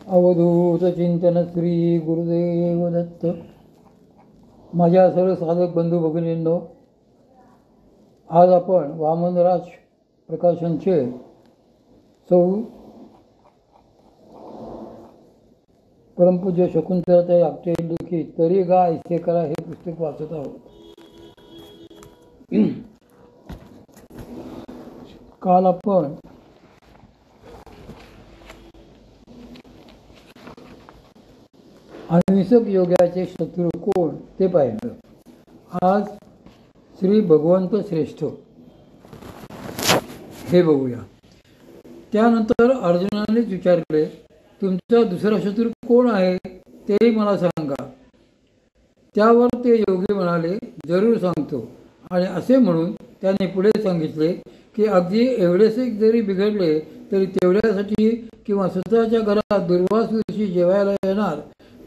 अवधूत चिंतन श्री गुरुदेव दत्त. माझ्या सर्व साधक बंधू भगिनींनो, आज आपण वामनराज प्रकाशनचे सौ परमपूज्य शकुंतलाताई आपटे लिखित तरी गा ऐसे करा हे पुस्तक वाचत आहोत. काल आपण अहिंसक योगाचे शत्रू कोण ते पाहिलं. आज श्री भगवंत श्रेष्ठ हे बघूया. त्यानंतर अर्जुनानेच विचारले, तुमचा दुसरा शत्रू कोण आहे तेही मला सांगा. त्यावर ते योगी म्हणाले, जरूर सांगतो. आणि असे म्हणून त्याने पुढे सांगितले की अगदी एवढेसे जरी बिघडले तरी तेवढ्यासाठी किंवा स्वतःच्या घरात दुर्वास जेवायला येणार,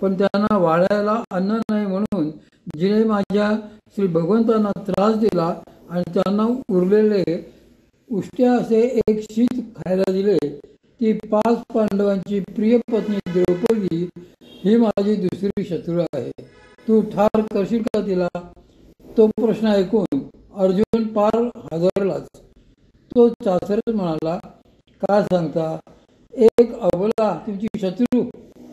पण त्यांना वाढायला अन्न नाही म्हणून जिने माझ्या श्री भगवंतांना त्रास दिला आणि त्यांना उरलेले उष्ट्या असे एक शीत खायला दिले, ती 5 पांडवांची प्रिय पत्नी द्रौपदी ही माझी दुसरी शत्रू आहे. तू ठार करशील का तिला? तो प्रश्न ऐकून अर्जुन पार हादरलाच. तो चाचरत म्हणाला, का सांगता? एक अबला तुमची शत्रू?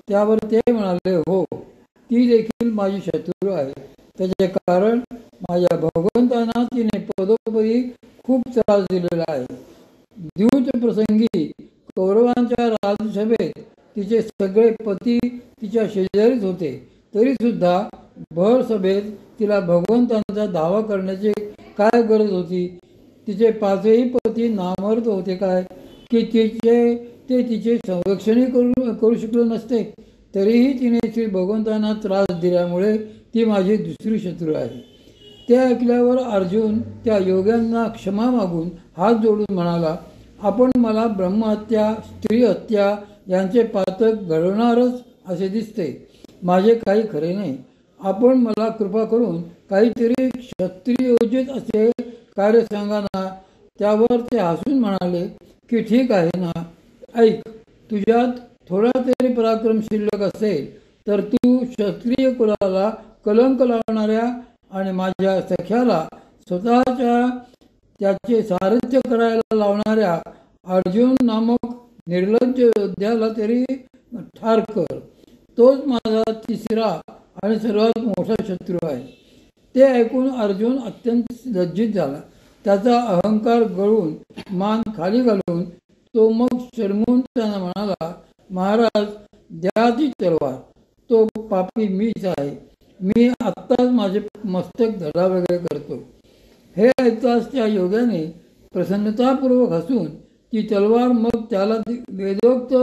त्यावर ते म्हणाले, हो, ती देखील माझी शत्रू आहे. त्याचे कारण माझ्या भगवंतांना तिने पदोपदी खूप त्रास दिलेला आहे. द्यूत प्रसंगी कौरवांच्या राजसभेत तिचे सगळे पती तिच्या शेजारीच होते, तरी सुद्धा भर सभेत तिला भगवंतांचा दावा करण्याची काय गरज होती? तिचे 5ही पती नामर्थ होते काय की ते तिचे संरक्षणही करू शकले नसते? तरीही तिने श्री भगवंतांना त्रास दिल्यामुळे ती माझी दुसरी शत्रू आहे. ते ऐकल्यावर अर्जुन त्या योग्यांना क्षमा मागून हात जोडून म्हणाला, आपण मला ब्रह्महत्या स्त्री हत्या यांचे पातक घडवणारच असे दिसते. माझे काही खरे नाही. आपण मला कृपा करून काहीतरी क्षत्रियोचित असे कार्य सांगा ना. त्यावर ते हसून म्हणाले की ठीक आहे ना, ऐक, तुझ्यात थोडा तरी पराक्रम शिल्लक असेल तर तू क्षत्रिय कुलाला कलंक लावणाऱ्या आणि माझ्या सख्याला स्वतःच्या त्याचे सारथ्य करायला लावणाऱ्या अर्जुन नामक निर्लज्ज योद्ध्याला तरी ठार कर. तोच माझा तिसरा आणि सर्वात मोठा शत्रू आहे. ते ऐकून अर्जुन अत्यंत लज्जित झाला. त्याचा अहंकार गळून मान खाली घालून तो मग शरमून त्यांना म्हणाला, महाराज, द्या ती तलवार. तो पापी मीच आहे. मी आत्ताच माझे मस्तक धडावेगळे करतो. हे ऐकताच त्या योग्याने प्रसन्नतापूर्वक हसून ती तलवार मग त्याला वेदोक्त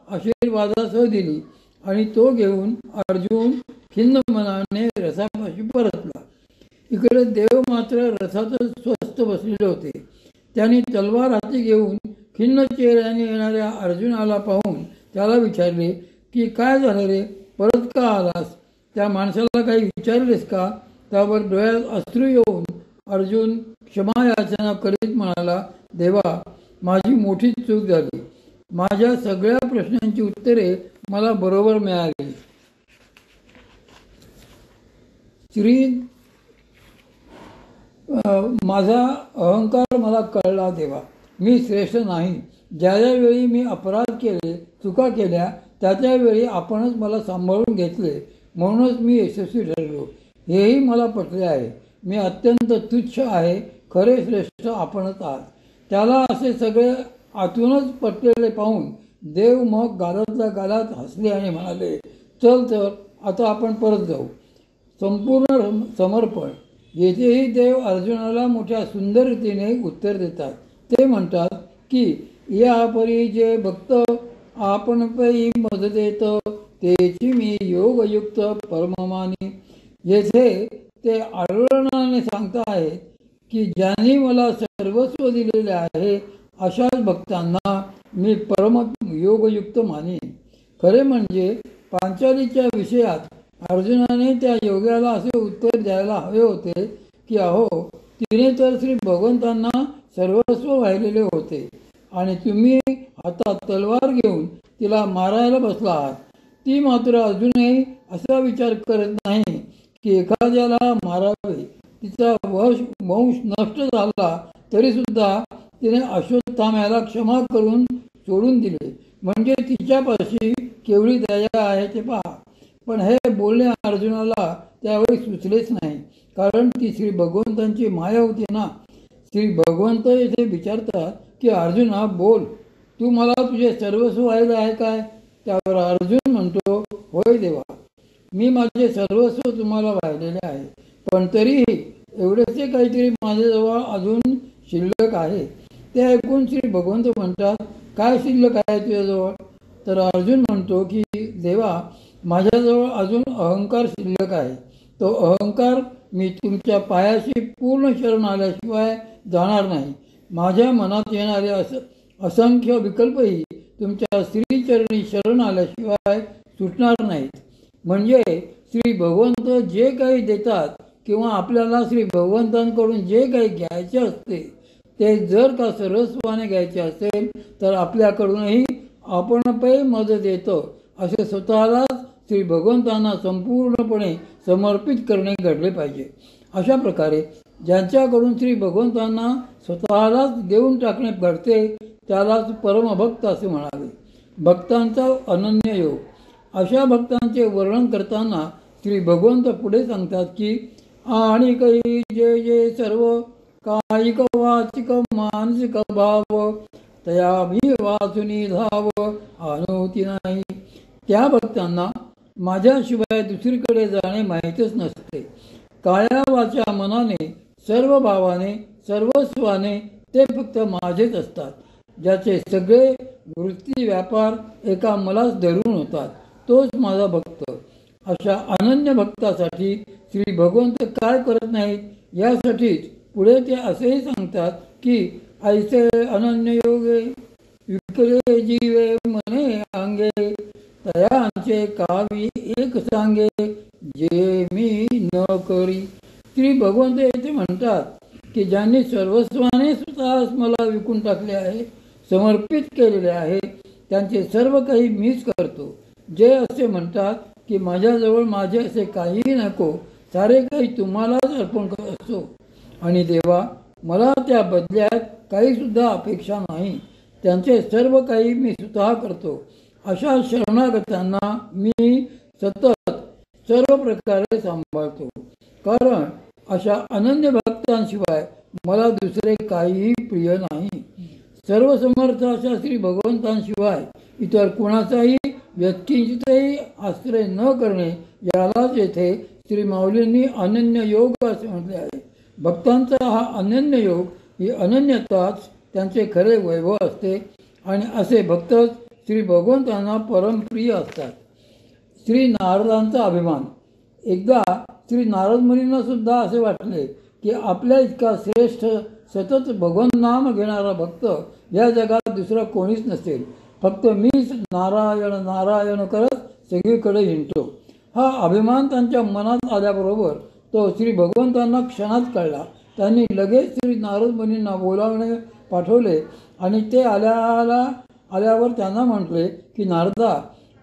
आशीर्वादासह दिली आणि तो घेऊन अर्जुन खिन्न मनाने रसापाशी परतला. इकडे देव मात्र रसातच स्वस्थ बसलेले होते. त्यांनी तलवार हाती घेऊन खिन्न चेहऱ्याने येणाऱ्या अर्जुनाला पाहून त्याला विचारले की काय झालं रे, परत का आलास? त्या माणसाला काही विचारलेस का? त्यावर डोळ्यात अश्रू येऊन अर्जुन क्षमा याचना करीत म्हणाला, देवा, माझी मोठी चूक झाली. माझ्या सगळ्या प्रश्नांची उत्तरे मला बरोबर मिळाली. माझा अहंकार मला कळला देवा. मी श्रेष्ठ नाही. ज्या वेळी मी अपराध केले, चुका केल्या, त्यावेळी आपणच मला सांभाळून घेतले, म्हणूनच मी यशस्वी ठरलो. हेही मला पटले आहे. मी अत्यंत तुच्छ आहे. खरे श्रेष्ठ आपणच आहात. त्याला असे सगळे आतूनच पटलेले पाहून देव मग गालातल्या गालात हसले आणि म्हणाले, चल तर आता आपण परत जाऊ. संपूर्ण समर्पण. येथेही देव अर्जुनाला मोठ्या सुंदर रीतीने उत्तर देतात. ते म्हणतात की या परी जे भक्त आपण पै मद देत, तेची मी योगयुक्त परममानी. येथे ते आढळणाने सांगता आहेत की ज्यांनी मला सर्वस्व दिलेले आहे अशाच भक्तांना मी परम योगयुक्त मानेन. खरे म्हणजे पांचालीच्या विषयात अर्जुनाने त्या योग्याला असे उत्तर द्यायला हवे होते की अहो, तिने तर श्री भगवंतांना सर्वस्व वाहिलेले होते आणि तुम्ही आता तलवार घेऊन तिला मारायला बसला आहात. ती मात्र अजूनही असा विचार करत नाही की एखाद्याला मारावे. तिचा वंश नष्ट झाला तरी सुद्धा तिने अश्वत्थाम्याला क्षमा करून सोडून दिले. म्हणजे तिच्यापाशी केवढी दया आहे ते पहा. पण हे बोलणे अर्जुनाला त्यावेळी सुचलेच नाही, कारण ती श्री भगवंतांची माया होती ना. श्री भगवंत येथे विचारतात की अर्जुना बोल, तू मला तुझे सर्वस्व व्हायला आहे काय? त्यावर अर्जुन म्हणतो, होय देवा, मी माझे सर्वस्व तुम्हाला वाहिलेले आहे, पण तरीही एवढेसे काहीतरी माझ्याजवळ अजून शिल्लक आहे. ते ऐकून श्री भगवंत म्हणतात, काय शिल्लक आहे तुझ्याजवळ? तर अर्जुन म्हणतो की देवा, माझ्याजवळ अजून अहंकार शिल्लक आहे. तो अहंकार मी तुमच्या पायाशी पूर्ण शरण आल्याशिवाय जाणार नाही. माझ्या मनात येणारे असंख्य विकल्पही तुमच्या श्रीचरणी शरण आल्याशिवाय सुटणार नाहीत. म्हणजे श्री भगवंत जे काही देतात किंवा आपल्याला श्री भगवंतांकडून जे काही घ्यायचे असते ते जर का सर्वस्वाने घ्यायचे असेल तर आपल्याकडूनही आपणपै मदत येतं असे स्वतःलाच श्री भगवंतांना संपूर्णपणे समर्पित करणे घडले पाहिजे. अशा प्रकारे ज्यांच्याकडून श्री भगवंतांना स्वतःलाच देऊन टाकणे घडते त्यालाच परमभक्त असे म्हणावे. भक्तांचा अनन्य योग. अशा भक्तांचे वर्णन करताना श्री भगवंत पुढे सांगतात की आणि काही जे जे सर्व कायिक वाचिक मानसिक भाव तया मी वाचुनी धाव अनोती नाही. त्या भक्तांना माझ्याशिवाय दुसरीकडे जाणे माहीतच नसते. काया वाचा मनाने सर्व भावाने सर्वस्वाने ते फक्त माझेच असतात. ज्याचे सगळे वृत्ती व्यापार एका मलाच धरून होतात तोच माझा भक्त. अशा अनन्य भक्तासाठी श्री भगवंत काय करत नाहीत यासाठीच पुढे ते असेही सांगतात की ऐसे अनन्य योगे विकले जीवे मने अंगे तयांचे कावी एक सांगे जे मी न करी. श्री भगवंत येथे म्हणतात की ज्यांनी सर्वस्वाने स्वतःच मला विकून टाकले आहे, समर्पित केलेले आहे, त्यांचे सर्व काही मीच करतो. जे असे म्हणतात की माझ्याजवळ माझे असे काहीही नको, सारे काही तुम्हालाच अर्पण असो. आणि देवा, मला त्या बदल्यात काही सुद्धा अपेक्षा नाही, त्यांचे सर्व काही मी स्वतः करतो. अशा शरणागतांना मी सतत सर्व प्रकारे सांभाळतो, कारण अशा अनन्य भक्तांशिवाय मला दुसरे काहीही प्रिय नाही. सर्व समर्थ अशा श्री भगवंतांशिवाय इतर कुणाचाही व्यक्तींचाही आश्रय न करणे यालाच येथे श्री माऊलींनी अनन्य योग असे म्हटले आहे. भक्तांचा हा अनन्य योग ही अनन्यताच त्यांचे खरे वैभव असते आणि असे भक्तच श्री भगवंतांना परमप्रिय असतात. श्री नारदांचा अभिमान. एकदा श्री नारद मुनींना सुद्धा असे वाटले की आपल्या इतका श्रेष्ठ सतत भगवंत नाम घेणारा भक्त या जगात दुसरा कोणीच नसेल. फक्त मीच नारायण नारायण करत सगळीकडे हिंडतो. हा अभिमान त्यांच्या मनात आल्याबरोबर तो श्री भगवंतांना क्षणात कळला. त्यांनी लगेच श्री नारद मुनींना बोलावणे पाठवले आणि ते आल्यावर त्यांना म्हटले की नारदा,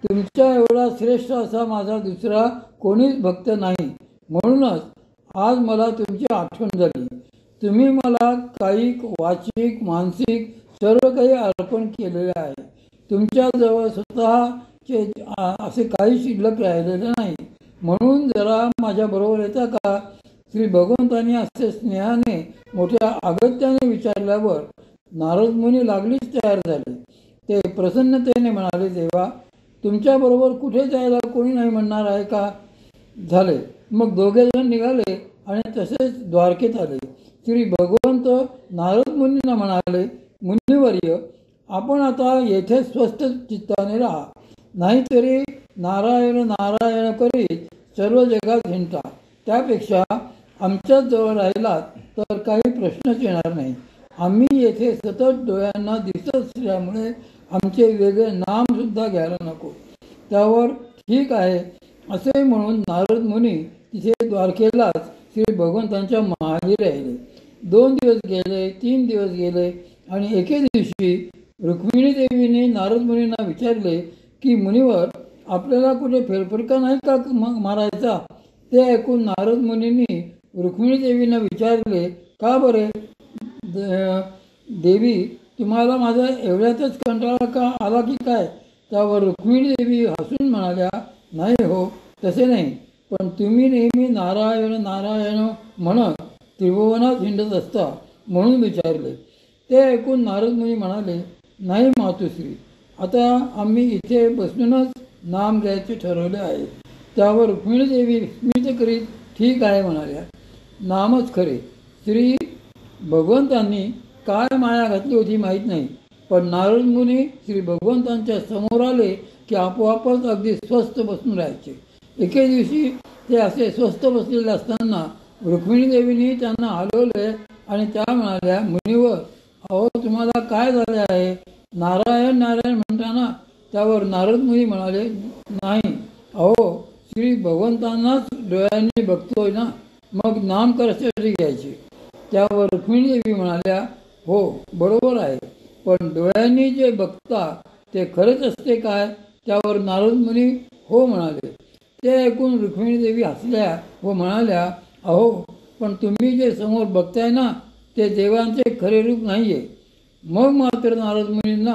तुमच्या एवढा श्रेष्ठ असा माझा दुसरा कोणीच भक्त नाही, म्हणूनच आज मला तुमची आठवण झाली. तुम्ही मला कायिक वाचिक मानसिक सर्व काही अर्पण केलेले आहे. तुमच्याजवळ स्वतःचे असे काही शिल्लक राहिलेले नाही, म्हणून जरा माझ्याबरोबर येता का? श्री भगवंतांनी असे स्नेहाने मोठ्या अगत्याने विचारल्यावर नारद मुनी लागलीच तयार झाले. ते प्रसन्नतेने म्हणाले, देवा, तुमच्याबरोबर कुठे जायला कोणी नाही म्हणणार आहे का? झाले. मग दोघे जण निघाले आणि तसेच द्वारकेत आले. श्री भगवंत नारद मुनींना म्हणाले, मुनिवर्य, आपण आता येथे स्वस्थ चित्ताने राहा, नाहीतरी नारायण नारायण करीत सर्व जगात हिंडता. त्यापेक्षा आमच्याच जवळ राहिलात तर काही प्रश्नच येणार नाही. आम्ही येथे सतत डोळ्यांना दिसत असल्यामुळे आमचे वेगळे नाम सुद्धा घ्यायला नको. त्यावर ठीक आहे असे म्हणून नारद मुनी तिथे द्वारकेलाच श्री भगवंतांच्या मागे राहिले. 2 दिवस गेले, 3 दिवस गेले आणि एके दिवशी रुक्मिणी देवीने नारद मुनींना विचारले की मुनिवर आपल्याला कुठे फेरफटका नाही का मारायचा? ते ऐकून नारद मुनींनी रुक्मिणी देवींना विचारले, का बरे देवी, तुम्हाला माझा एवढ्यातच कंटाळा का आला की काय? त्यावर रुक्मिणी देवी हसून म्हणाल्या, नाही हो, तसे नाही, पण तुम्ही नेहमी नारायण नारायण म्हणत त्रिभुवनात हिंडत असता म्हणून विचारले. ते ऐकून नारद मुनी म्हणाले, नाही मातुश्री, आता आम्ही इथे बसूनच नाम घ्यायचे ठरवले आहे. त्यावर रुक्मिणी देवी स्मित करीत ठीक आहे म्हणाल्या. नामच खरे. श्री भगवंतांनी काय माया घातली होती माहीत नाही, पण नारद मुनी श्री भगवंतांच्या समोर आले की आपोआपच अगदी स्वस्थ बसून राहायचे. एके दिवशी ते असे स्वस्थ बसलेले असताना रुक्मिणी देवीने त्यांना हलवले आणि त्या म्हणाल्या, मुनिवर, अहो तुम्हाला काय झाले आहे? नारायण नारायण म्हणताना? त्यावर नारद मुनी म्हणाले, नाही अहो, श्री भगवंतांनाच डोळ्यांनी बघतोय ना, मग नाम कशासाठी घ्यायचे? त्यावर रुक्मिणी देवी म्हणाल्या, हो बरोबर आहे, पण डोळ्यांनी जे बघता ते खरंच असते काय? त्यावर नारद मुनी हो म्हणाले. ते ऐकून रुक्मिणी देवी हसल्या व म्हणाल्या, अहो, पण तुम्ही जे समोर बघताय ना, ते देवांचे खरे रूप नाही आहे. मग मात्र नारद मुनींना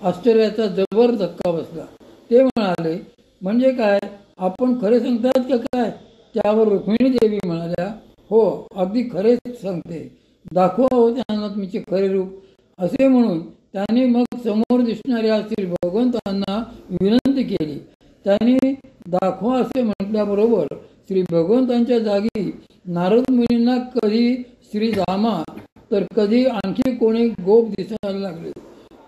आश्चर्याचा जबर धक्का बसला. ते म्हणाले, म्हणजे काय? आपण खरे सांगतात का काय? त्यावर रुक्मिणी देवी म्हणाल्या, हो अगदी खरेच सांगते, दाखवा हो त्यांना तुमचे खरे रूप. असे म्हणून त्यांनी मग समोर दिसणाऱ्या श्री भगवंतांना विनंती केली. त्यांनी दाखवा असे म्हटल्याबरोबर श्री भगवंतांच्या जागी नारद मुनींना कधी श्री रामा तर कधी आणखी कोणी गोप दिसायला लागले.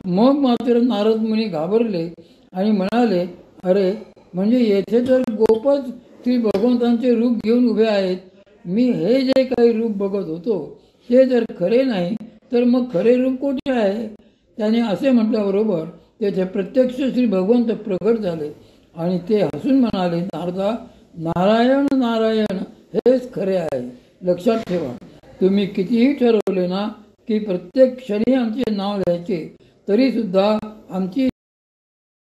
मग मात्र नारद मुनी घाबरले आणि म्हणाले, अरे म्हणजे येथे तर गोपच श्री भगवंतांचे रूप घेऊन उभे आहेत. मी हे जे काही रूप बघत होतो ते जर खरे नाही तर मग खरे रूप कोठे आहे? त्याने असे म्हटल्याबरोबर तेथे प्रत्यक्ष श्री भगवंत प्रकट झाले आणि ते हसून म्हणाले, नारदा, नारायण नारायण हेच खरे आहे. लक्षात ठेवा, तुम्ही कितीही ठरवले ना की प्रत्येक क्षणी आमचे नाव घ्यायचे, तरी सुद्धा आमची